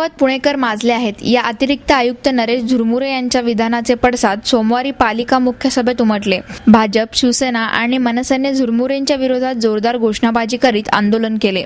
पाण्याबाबत पुणेकर माजले आहेत. या अतिरिक्त आयुक्त नरेश झुरमुरे यांच्या विधानाचे पडसाद सोमवारी पालिका मुख्य सभेत उमटले. भाजप, शिवसेना आणि मनसेने झुरमुरेंच्या विरोधात जोरदार घोषणाबाजी करीत आंदोलन केले.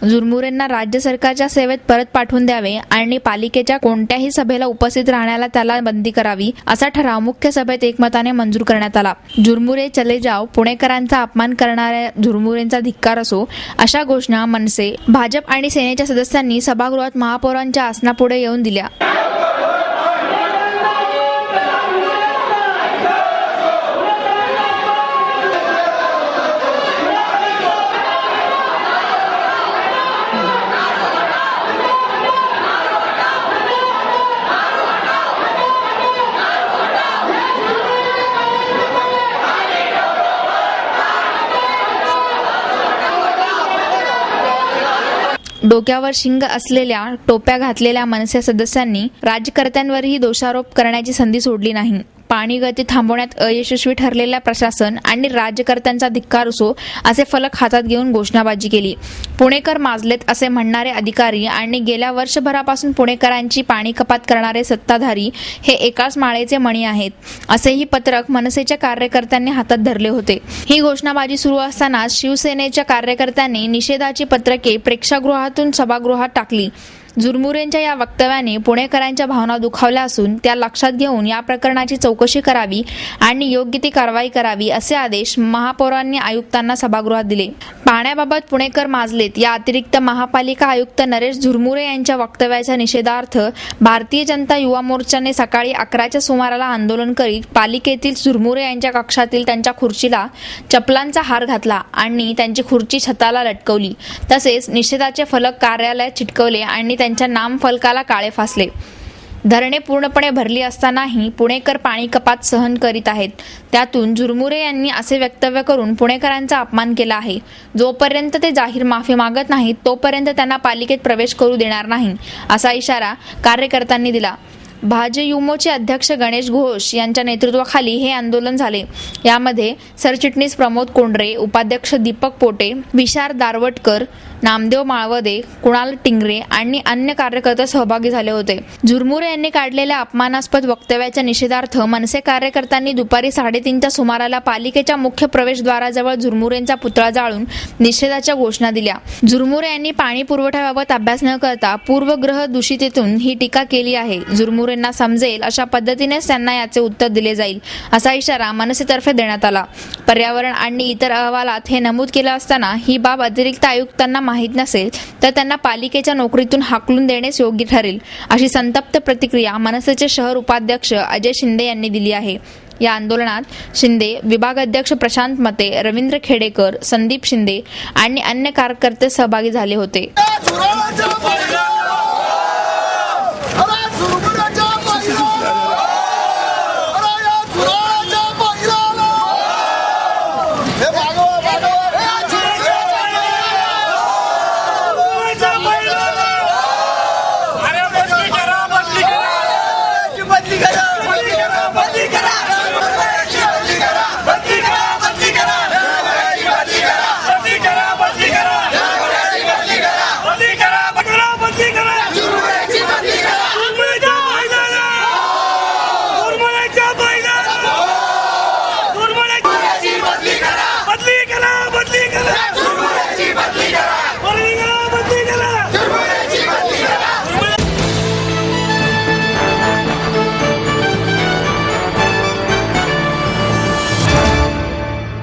झुरमुरेंना राज्य सरकारच्या सेवेत परत पाठवून द्यावे आणि पालिकेच्या कोणत्याही सभेला उपस्थित राहण्याला त्याला बंदी करावी असा ठराव मुख्य सभेत एकमताने मंजूर करण्यात आला. झुरमुरे चले जाव, पुणेकरांचा अपमान करणाऱ्या झुरमुरेंचा धिक्कार असो अशा घोषणा मनसे, भाजप आणि सेनेच्या सदस्यांनी सभागृहात महापौरांच्या आसनापुढे येऊन दिल्या. डोक्यावर शिंग असलेल्या टोप्या घातलेल्या मनसे सदस्यांनी राज्यकर्त्यांवरही दोषारोप करण्याची संधी सोडली नाही. पाणी गळती थांबवण्यात अयशस्वी ठरलेल्या प्रशासन आणि राज्यकर्त्यांचा धिक्कार असो असे फलक हातात घेऊन घोषणाबाजी केली. पुणेकर माजलेत असे म्हणणारे अधिकारी आणि गेल्या वर्षभरापासून पुणेकरांची पाणी कपात करणारे सत्ताधारी हे एकाच माळेचे मणी आहेत असेही पत्रक मनसेच्या कार्यकर्त्यांनी हातात धरले होते. ही घोषणाबाजी सुरू असतानाच शिवसेनेच्या कार्यकर्त्यांनी निषेधाची पत्रके प्रेक्षागृहातून सभागृहात टाकली. झुरमुरेंच्या या वक्तव्याने पुणेकरांच्या भावना दुखावल्या असून त्या लक्षात घेऊन या प्रकरणाची चौकशी करावी आणि योग्य ती कारवाई करावी असे आदेश महापौरांनी आयुक्तांना सभागृहात दिले. पाण्याबाबत पुणेकर माजलेत या अतिरिक्त महापालिका आयुक्त नरेश झुरमुरे यांच्या वक्तव्याच्या निषेधार्थ भारतीय जनता युवा मोर्चाने सकाळी 11च्या सुमाराला आंदोलन करीत पालिकेतील झुरमुरे यांच्या कक्षातील त्यांच्या खुर्चीला चपलांचा हार घातला आणि त्यांची खुर्ची छताला लटकवली. तसेच निषेधाचे फलक कार्यालयात चिटकवले आणि त्यांच्या नामफलकाला काळे फासले. धरणे पूर्णपणे भरली असतानाही पुणेकर पाणी कपात सहन करीत आहेत. त्यातून झुरमुरे यांनी असे वक्तव्य करून पुणेकरांचा अपमान केला आहे. जोपर्यंत ते जाहीर माफी मागत नाहीत तोपर्यंत त्यांना पालिकेत प्रवेश करू देणार नाही असा इशारा कार्यकर्त्यांनी दिला. भाजयुमोचे अध्यक्ष गणेश घोष यांच्या नेतृत्वाखाली हे आंदोलन झाले. यामध्ये सरचिटणीस प्रमोद कोंडरे, उपाध्यक्ष दीपक पोटे, विशार दारवटकर, नामदेव माळवदे, कुणाल टिंगरे आणि अन्य कार्यकर्ते सहभागी झाले होते. झुरमुरे यांनी काढलेल्या अपमानास्पद वक्तव्याच्या निषेधार्थ मनसे कार्यकर्त्यांनी दुपारी 3:30च्या सुमाराला पालिकेच्या मुख्य प्रवेशद्वाराजवळ झुरमुरेंचा पुतळा जाळून निषेधाच्या घोषणा दिल्या. झुरमुरे यांनी पाणी पुरवठ्याबाबत अभ्यास न करता पूर्वग्रह दूषितेतून ही टीका केली आहे. झुरमुरेंना समजेल अशा पद्धतीनेच त्यांना याचे उत्तर दिले जाईल असा इशारा मनसेतर्फे देण्यात आला. पर्यावरण आणि इतर अहवालात हे नमूद केलं असताना ही बाब अतिरिक्त आयुक्तांना माहीत नसेल तर त्यांना पालिकेच्या नोकरीतून हाकलून देणेच योग्य ठरेल अशी संतप्त प्रतिक्रिया मनसेचे शहर उपाध्यक्ष अजय शिंदे यांनी दिली आहे. या आंदोलनात शिंदे, विभाग अध्यक्ष प्रशांत मते, रवींद्र खेडेकर, संदीप शिंदे आणि अन्य कार्यकर्ते सहभागी झाले होते. हे